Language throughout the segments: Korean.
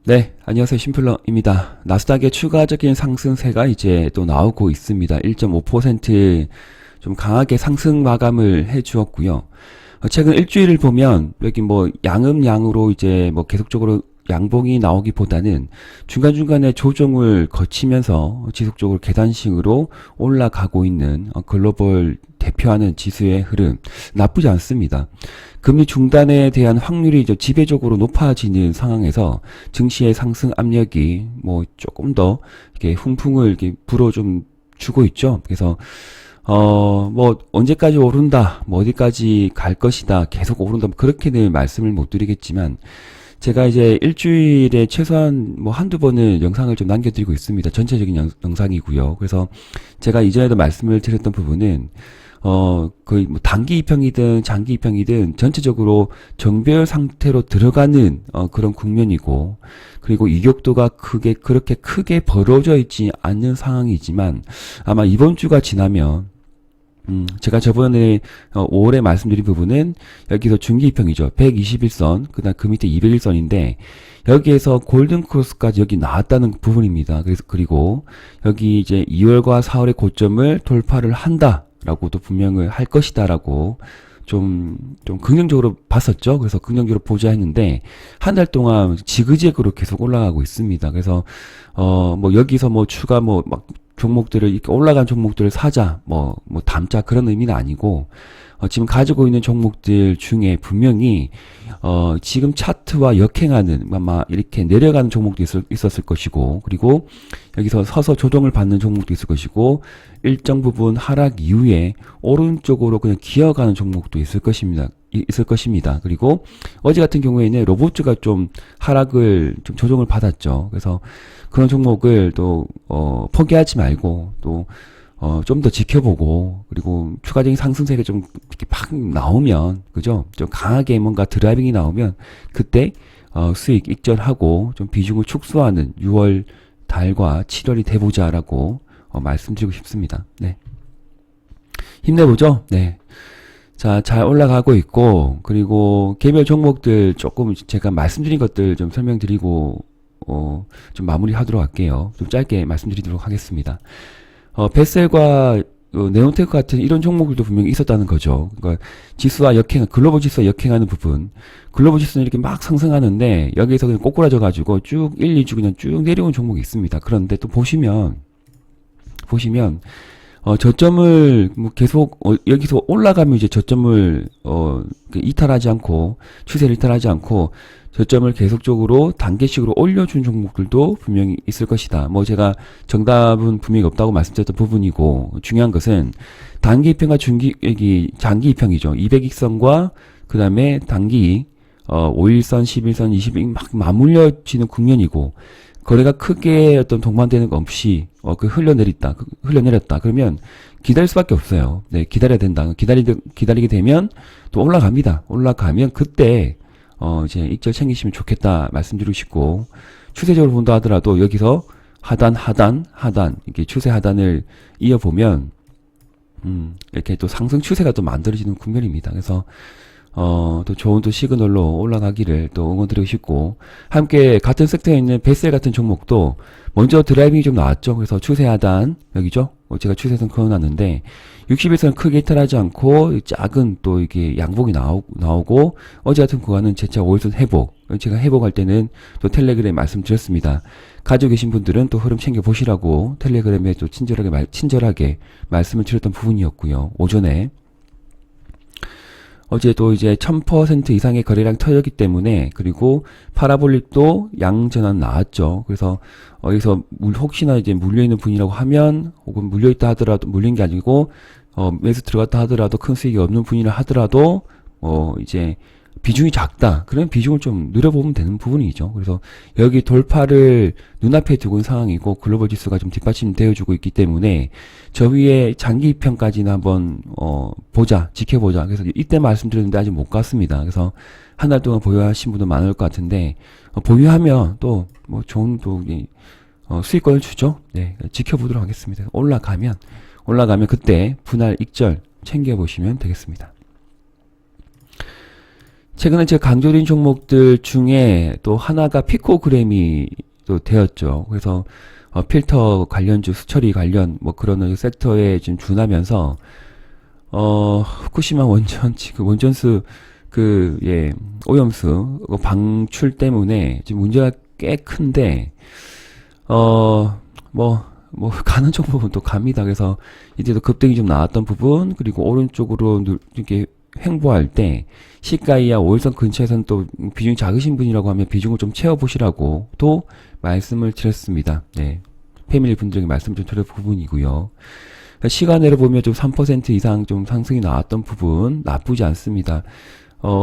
네, 안녕하세요. 심플러입니다. 나스닥의 추가적인 상승세가 이제 또 나오고 있습니다. 1.5% 좀 강하게 상승 마감을 해 주었고요. 최근 일주일을 보면 여기 뭐 양음양으로 이제 뭐 계속적으로 양봉이 나오기보다는 중간중간에 조정을 거치면서 지속적으로 계단식으로 올라가고 있는 글로벌 대표하는 지수의 흐름 나쁘지 않습니다. 금리 중단에 대한 확률이 이제 지배적으로 높아지는 상황에서 증시의 상승 압력이 뭐 조금 더 이렇게 훈풍을 이렇게 불어 좀 주고 있죠. 그래서 뭐, 언제까지 오른다, 뭐, 어디까지 갈 것이다, 계속 오른다, 뭐 그렇게는 말씀을 못 드리겠지만, 제가 이제 일주일에 최소한 뭐 한두 번은 영상을 좀 남겨드리고 있습니다. 전체적인 영상이고요. 그래서 제가 이전에도 말씀을 드렸던 부분은, 거의 뭐 단기 입형이든 장기 입형이든 전체적으로 정배열 상태로 들어가는, 그런 국면이고, 그리고 이격도가 그렇게 크게 벌어져 있지 않는 상황이지만, 아마 이번 주가 지나면, 제가 저번에 5월에 말씀드린 부분은 여기서 중기 입형이죠. 121선, 그다음 그 밑에 201선인데 여기에서 골든 크로스까지 여기 나왔다는 부분입니다. 그리고 여기 이제 2월과 4월의 고점을 돌파를 한다라고도 분명을 할 것이다라고 좀 긍정적으로 봤었죠. 그래서 긍정적으로 보자 했는데 한 달 동안 지그재그로 계속 올라가고 있습니다. 그래서 뭐 여기서 뭐 추가 뭐 막 종목들을 이렇게 올라간 종목들을 사자 뭐 담자 그런 의미는 아니고 지금 가지고 있는 종목들 중에 분명히 지금 차트와 역행하는 아마 이렇게 내려가는 종목도 있었을 것이고 것이고 여기서 서서 조정을 받는 종목도 있을 것이고 일정 부분 하락 이후에 오른쪽으로 그냥 기어가는 종목도 있을 것입니다. 그리고 어제 같은 경우에는 로봇주가 좀 하락을 좀 조정을 받았죠. 그래서 그런 종목을 또 포기하지 말고 또 좀 더 지켜보고 그리고 추가적인 상승세가 좀 이렇게 팍 나오면 그죠? 좀 강하게 뭔가 드라이빙이 나오면 그때 수익 익절하고 좀 비중을 축소하는 6월 달과 7월이 돼보자라고 말씀드리고 싶습니다. 네. 힘내보죠. 네. 자, 잘 올라가고 있고 그리고 개별 종목들 조금 제가 말씀드린 것들 좀 설명드리고 좀 마무리하도록 할게요. 좀 짧게 말씀드리도록 하겠습니다. 베셀과 네온테크 같은 이런 종목들도 분명히 있었다는 거죠. 그러니까 지수와 글로벌 지수와 역행하는 부분. 글로벌 지수는 이렇게 막 상승하는데 여기서 그냥 꼬꾸라져 가지고 쭉 1, 2주 그냥 쭉 내려온 종목이 있습니다. 그런데 또 보시면 저점을 뭐 계속 여기서 올라가면 이제 저점을 이탈하지 않고 추세를 이탈하지 않고 저점을 계속적으로 단계식으로 올려준 종목들도 분명히 있을 것이다. 뭐 제가 정답은 분명히 없다고 말씀드렸던 부분이고 중요한 것은 단기 입형과 장기 입형이죠. 200일선과 그 다음에 단기 5일선, 11선, 20일 막 맞물려지는 국면이고 거래가 크게 어떤 동반되는 거 없이 흘러내렸다. 그러면 기다릴 수밖에 없어요. 네, 기다려야 된다. 기다리게 되면 또 올라갑니다. 올라가면 그때 이제 익절 챙기시면 좋겠다 말씀드리고 싶고 추세적으로 본다 하더라도 여기서 하단 이렇게 추세 하단을 이어보면 이렇게 또 상승 추세가 또 만들어지는 국면입니다. 그래서 또 좋은 또 시그널로 올라가기를 또 응원드리고 싶고 함께 같은 섹터에 있는 베셀 같은 종목도 먼저 드라이빙이 좀 나왔죠. 그래서 추세 하단 여기죠. 제가 추세선 그어놨는데 60일선 크게 이탈하지 않고 작은 또 이게 양봉이 나오고 어제 같은 구간은 재차 5일선 회복. 제가 회복할 때는 또 텔레그램에 말씀드렸습니다. 가지고 계신 분들은 또 흐름 챙겨 보시라고 텔레그램에 또 친절하게 말씀을 드렸던 부분이었고요. 오전에 어제도 이제 1000% 이상의 거래량이 터졌기 때문에 그리고 파라볼릭도 양전환 나왔죠. 그래서 여기서 혹시나 이제 물려있는 분이라고 하면 혹은 물려있다 하더라도 물린 게 아니고 매수 들어갔다 하더라도 큰 수익이 없는 분이라 하더라도 이제 비중이 작다. 그런 비중을 좀 늘려보면 되는 부분이죠. 그래서 여기 돌파를 눈앞에 두고 있는 상황이고 글로벌 지수가 좀 뒷받침되어주고 있기 때문에 저 위에 장기 입형까지는 한번 지켜보자. 그래서 이때 말씀드렸는데 아직 못 갔습니다. 그래서 한 달 동안 보유하신 분도 많을 것 같은데 보유하면 또 뭐 좋은 또 수익권을 주죠. 네, 지켜보도록 하겠습니다. 올라가면 그때 분할 익절 챙겨보시면 되겠습니다. 최근에 제가 강조드린 종목들 중에 또 하나가 피코그램이 또 되었죠. 그래서 필터 관련주, 수처리 관련 뭐 그런 섹터에 좀 준하면서 후쿠시마 원전 지금 원전수 오염수 방출 때문에 지금 문제가 꽤 큰데 가는 종목은 또 갑니다. 그래서 이제도 급등이 좀 나왔던 부분, 그리고 오른쪽으로 이렇게 횡보할 때 시가이야 5일선 근처에서는 또 비중이 작으신 분이라고 하면 비중을 좀 채워보시라고 또 말씀을 드렸습니다. 네. 패밀리 분들에게 말씀 좀 드릴 부분이고요. 시간으로 보면 좀 3% 이상 좀 상승이 나왔던 부분 나쁘지 않습니다.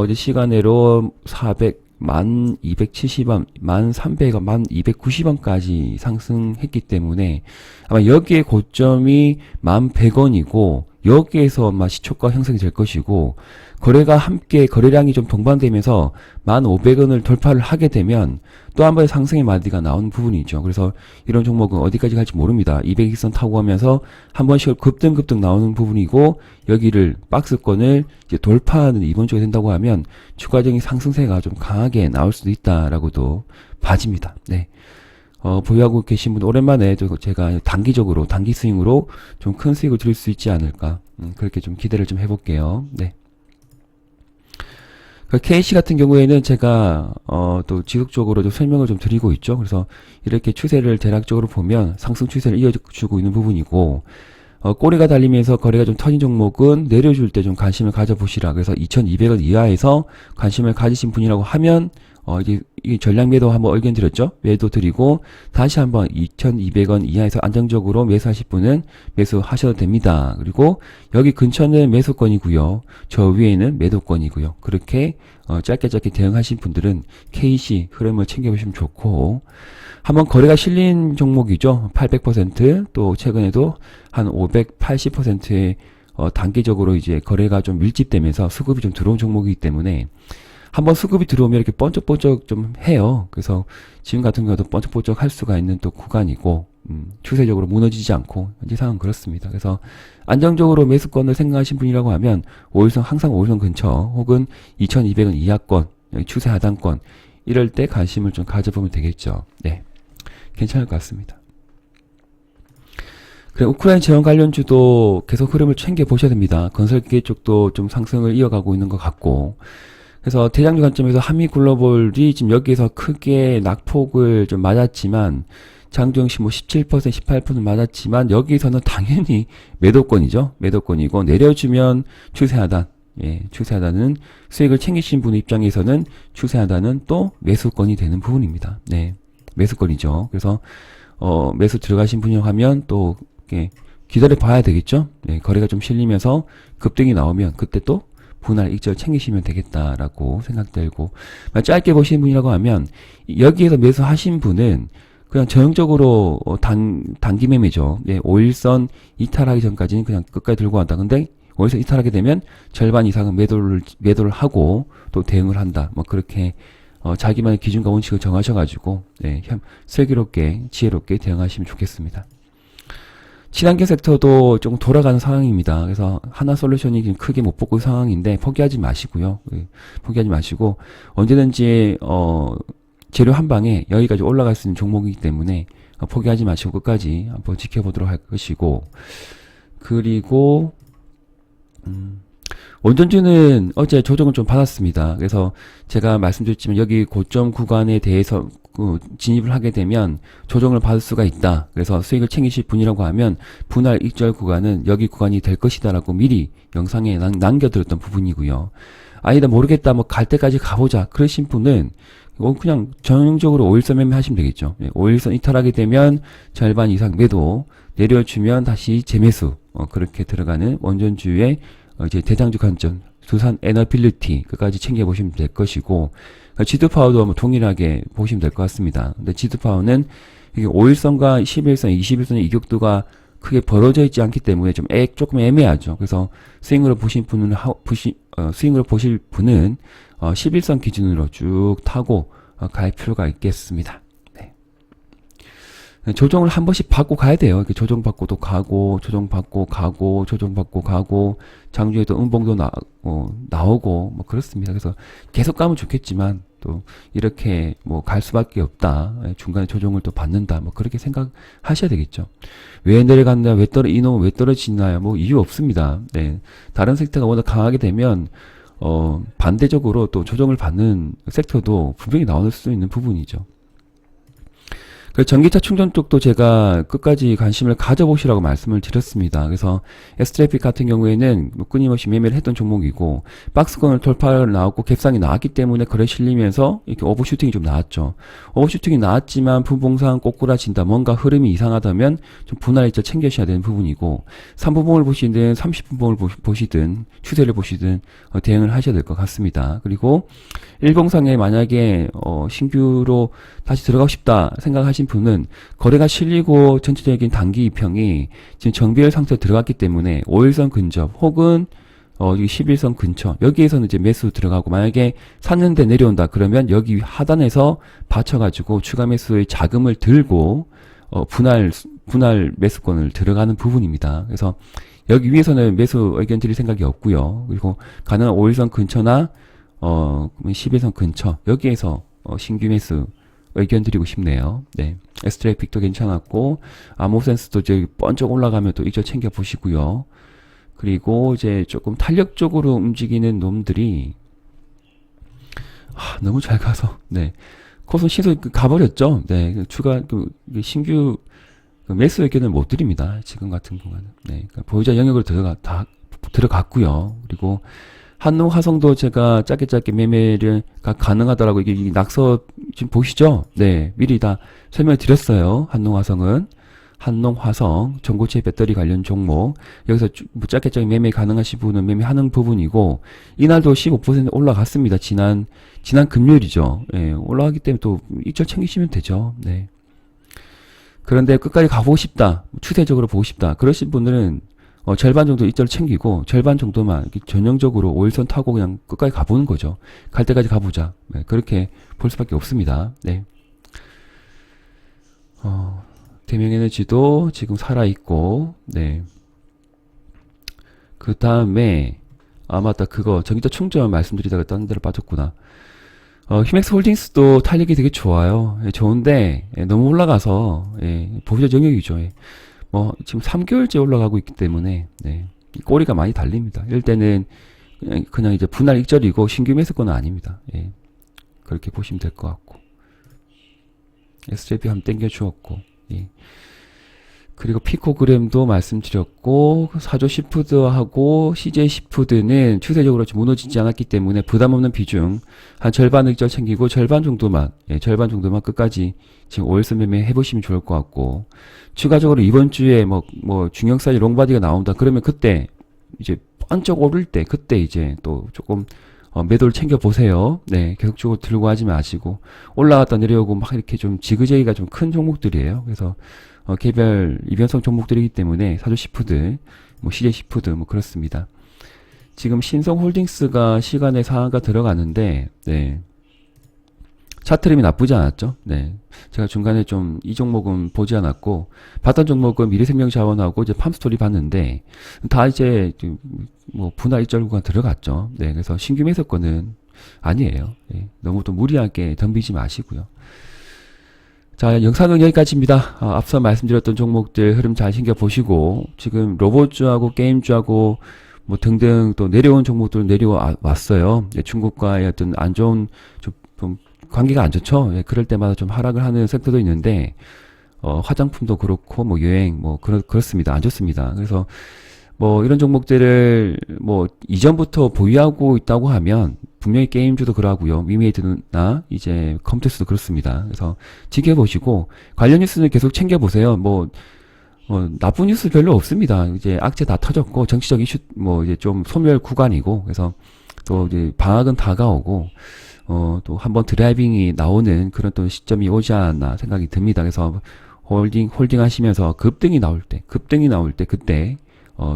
이제 시간으로 1270원, 1300원, 1290원까지 상승했기 때문에 아마 여기에 고점이 1100원이고 여기에서 아마 시초가 형성이 될 것이고 거래가 함께 거래량이 좀 동반되면서 1500원을 돌파를 하게 되면 또 한 번의 상승의 마디가 나오는 부분이죠. 그래서 이런 종목은 어디까지 갈지 모릅니다. 200일선 타고 가면서 한 번씩 급등 나오는 부분이고 여기를 박스권을 이제 돌파하는 이번 주가 된다고 하면 추가적인 상승세가 좀 강하게 나올 수도 있다라고도 봐집니다. 네. 보유하고 계신 분 오랜만에 제가 단기적으로 단기 스윙으로 좀 큰 수익을 드릴 수 있지 않을까 그렇게 좀 기대를 좀 해볼게요. 네. KC 같은 경우에는 제가 또 지속적으로 좀 설명을 좀 드리고 있죠. 그래서 이렇게 추세를 대략적으로 보면 상승 추세를 이어주고 있는 부분이고 꼬리가 달리면서 거래가 좀 터진 종목은 내려줄 때 좀 관심을 가져보시라. 그래서 2200원 이하에서 관심을 가지신 분이라고 하면 이제 이 전략 매도 한번 의견 드렸죠. 매도 드리고 다시 한번 2200원 이하에서 안정적으로 매수하실 분은 매수하셔도 됩니다. 그리고 여기 근처는 매수권이고요. 저 위에는 매도권이고요. 그렇게 짧게 대응하신 분들은 KC 흐름을 챙겨보시면 좋고 한번 거래가 실린 종목이죠. 800%또 최근에도 한 580%의 단기적으로 이제 거래가 좀 밀집되면서 수급이 좀 들어온 종목이기 때문에 한번 수급이 들어오면 이렇게 번쩍번쩍 좀 해요. 그래서 지금 같은 경우도 번쩍번쩍 할 수가 있는 또 구간이고 추세적으로 무너지지 않고 현재 상황은 그렇습니다. 그래서 안정적으로 매수권을 생각하신 분이라고 하면 항상 5일선 근처 혹은 2200원 이하권, 추세 하단권 이럴 때 관심을 좀 가져보면 되겠죠. 네, 괜찮을 것 같습니다. 그래, 우크라이나 재원 관련주도 계속 흐름을 챙겨보셔야 됩니다. 건설기계 쪽도 좀 상승을 이어가고 있는 것 같고 그래서 대장주 관점에서 한미글로벌이 지금 여기에서 크게 낙폭을 좀 맞았지만 장중시 17%, 18% 맞았지만 여기서는 당연히 매도권이죠. 매도권이고 내려주면 추세하단. 예, 추세하단은 수익을 챙기신 분 입장에서는 추세하단은 또 매수권이 되는 부분입니다. 네, 매수권이죠. 그래서 매수 들어가신 분이라고 하면 또 이렇게 기다려 봐야 되겠죠. 네, 거래가 좀 실리면서 급등이 나오면 그때 또 분할 익절 챙기시면 되겠다라고 생각들고 짧게 보시는 분이라고 하면 여기에서 매수하신 분은 그냥 전형적으로 단기 매매죠. 네, 5일선 이탈하기 전까지는 그냥 끝까지 들고 간다. 근데 5일선 이탈하게 되면 절반 이상은 매도를 하고 또 대응을 한다. 뭐 그렇게 자기만의 기준과 원칙을 정하셔가지고 네, 슬기롭게 지혜롭게 대응하시면 좋겠습니다. 친환경 섹터도 조금 돌아가는 상황입니다. 그래서 하나솔루션이 지금 크게 못 뽑고 상황인데 포기하지 마시고요. 포기하지 마시고 언제든지 재료 한 방에 여기까지 올라갈 수 있는 종목이기 때문에 포기하지 마시고 끝까지 한번 지켜보도록 할 것이고 그리고 원전주는 어제 조정을 좀 받았습니다. 그래서 제가 말씀드렸지만 여기 고점 구간에 대해서 진입을 하게 되면 조정을 받을 수가 있다. 그래서 수익을 챙기실 분이라고 하면 분할 익절 구간은 여기 구간이 될 것이다 라고 미리 영상에 남겨드렸던 부분이고요. 아니다 모르겠다 뭐 갈 때까지 가보자 그러신 분은 그냥 전형적으로 5일선 매매 하시면 되겠죠. 5일선 이탈하게 되면 절반 이상 매도 내려주면 다시 재매수 그렇게 들어가는 원전주의 이제 대장주 관점 두산 에너빌리티 끝까지 챙겨보시면 될 것이고 지드파워도 한번 동일하게 보시면 될 것 같습니다. 근데 지드파워는 이게 5일선과 11일선, 21일선의 이격도가 크게 벌어져 있지 않기 때문에 조금 애매하죠. 그래서 스윙으로 보실 분은 11선 기준으로 쭉 타고 갈 필요가 있겠습니다. 네. 조정을 한 번씩 받고 가야 돼요. 이렇게 조정받고 또 가고, 조정받고 가고, 조정받고 가고, 장중에 또 음봉도 나오고, 뭐 그렇습니다. 그래서 계속 가면 좋겠지만, 또 이렇게 뭐 갈 수밖에 없다. 중간에 조정을 또 받는다. 뭐 그렇게 생각하셔야 되겠죠. 왜 내려갔나, 이놈은 왜 떨어지나요? 뭐 이유 없습니다. 네. 다른 섹터가 워낙 강하게 되면, 반대적으로 또 조정을 받는 섹터도 분명히 나올 수 있는 부분이죠. 그 전기차 충전 쪽도 제가 끝까지 관심을 가져보시라고 말씀을 드렸습니다. 그래서 S트래픽 같은 경우에는 뭐 끊임없이 매매를 했던 종목이고 박스권을 돌파를 나왔고 갭상이 나왔기 때문에 거래 실리면서 이렇게 오버슈팅이 좀 나왔죠. 오버슈팅이 나왔지만 분봉상 꼬꾸라진다. 뭔가 흐름이 이상하다면 좀 분할일자 챙겨셔야 되는 부분이고 3분봉을 보시든 30분봉을 보시든 추세를 보시든 대응을 하셔야 될 것 같습니다. 그리고 일봉상에 만약에 신규로 다시 들어가고 싶다 생각하신 분은 거래가 실리고 전체적인 단기 이평이 지금 정비열 상태로 들어갔기 때문에 5일선 근접 혹은 11선 근처 여기에서는 이제 매수 들어가고 만약에 샀는데 내려온다 그러면 여기 하단에서 받쳐가지고 추가 매수의 자금을 들고 분할 매수권을 들어가는 부분입니다. 그래서 여기 위에서는 매수 의견 드릴 생각이 없고요. 그리고 가능한 5일선 근처나 11선 근처 여기에서 신규 매수 의견 드리고 싶네요. 네. S트래픽도 괜찮았고 암호센스도 이제 번쩍 올라가면 또 이쪽 챙겨 보시고요. 그리고 이제 조금 탄력적으로 움직이는 놈들이 너무 잘 가서 네. 코스닥 시소 가버렸죠. 네. 추가 신규 매수 의견을 못 드립니다. 지금 같은 경우는. 네. 그러니까 보유자 영역으로 들어갔고요. 그리고 한농화성도 제가 짧게 매매를 가능하다라고 이게 낙서 지금 보시죠? 네. 미리 다 설명을 드렸어요. 한농화성, 전고체 배터리 관련 종목. 여기서 짧게 매매 가능하신 분은 매매하는 부분이고, 이날도 15% 올라갔습니다. 지난 금요일이죠. 예, 올라가기 때문에 또 이절 챙기시면 되죠. 네. 그런데 끝까지 가보고 싶다. 추세적으로 보고 싶다. 그러신 분들은 절반 정도 이절 챙기고 절반 정도만 전형적으로 5일선 타고 그냥 끝까지 가보는 거죠. 갈 때까지 가보자. 네, 그렇게 볼 수밖에 없습니다. 네. 대명에너지도 지금 살아있고, 네. 그 다음에, 맞다. 그거, 전기차 충전 말씀드리다가 딴 데로 빠졌구나. 히맥스 홀딩스도 탄력이 되게 좋아요. 예, 좋은데, 너무 올라가서, 보유자 영역이죠. 지금 3개월째 올라가고 있기 때문에, 네. 꼬리가 많이 달립니다. 이럴 때는, 그냥 이제 분할 익절이고, 신규 매수권은 아닙니다. 예. 그렇게 보시면 될 것 같고. SJP 한번 땡겨주었고, 예. 그리고 피코그램도 말씀드렸고, 사조 시푸드하고 CJ 시푸드는 추세적으로 좀 무너지지 않았기 때문에 부담 없는 비중, 한 절반 익절 챙기고 절반 정도만 끝까지 지금 5일선 매매 해보시면 좋을 것 같고, 추가적으로 이번 주에 중형 사이즈 롱바디가 나온다. 그러면 그때, 이제 번쩍 오를 때, 그때 이제 또 조금, 매도를 챙겨보세요. 네, 계속적으로 들고 하지 마시고, 올라갔다 내려오고 막 이렇게 좀 지그재기가 좀 큰 종목들이에요. 그래서, 개별 이변성 종목들이기 때문에 사조 시푸드, CJ 시푸드, 그렇습니다. 지금 신성홀딩스가 시간에 상한가 들어가는데, 네. 차트 흐름이 나쁘지 않았죠. 네. 제가 중간에 좀 이 종목은 보지 않았고, 봤던 종목은 미래생명자원하고 이제 팜스토리 봤는데, 다 이제, 분할 일절 구간 들어갔죠. 네. 그래서 신규 매수권은 아니에요. 네. 너무 또 무리하게 덤비지 마시고요. 자, 영상은 여기까지입니다. 앞서 말씀드렸던 종목들 흐름 잘 챙겨보시고, 지금 로봇주하고 게임주하고, 등등 또 내려온 종목들 내려왔어요. 네, 중국과의 어떤 안 좋은, 좀 관계가 안 좋죠. 예, 그럴 때마다 좀 하락을 하는 섹터도 있는데, 화장품도 그렇고, 여행, 그렇습니다. 안 좋습니다. 그래서, 이런 종목들을, 이전부터 보유하고 있다고 하면, 분명히 게임주도 그러고요. 위메이드나, 이제, 컴텍스도 그렇습니다. 그래서, 지켜보시고, 관련 뉴스는 계속 챙겨보세요. 나쁜 뉴스 별로 없습니다. 이제, 악재 다 터졌고, 정치적 이슈, 이제 좀 소멸 구간이고, 그래서, 또 이제, 방학은 다가오고, 또 한번 드라이빙이 나오는 그런 또 시점이 오지 않았나 생각이 듭니다. 그래서 홀딩 하시면서 급등이 나올 때 그때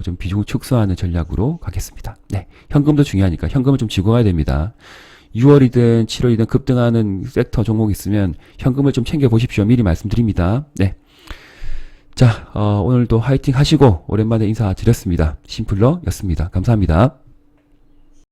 좀 비중을 축소하는 전략으로 가겠습니다. 네. 현금도 중요하니까 현금을 좀 쥐고 가야 됩니다. 6월이든 7월이든 급등하는 섹터 종목 있으면 현금을 좀 챙겨 보십시오. 미리 말씀드립니다. 네. 자, 오늘도 화이팅 하시고 오랜만에 인사드렸습니다. 심플러였습니다. 감사합니다.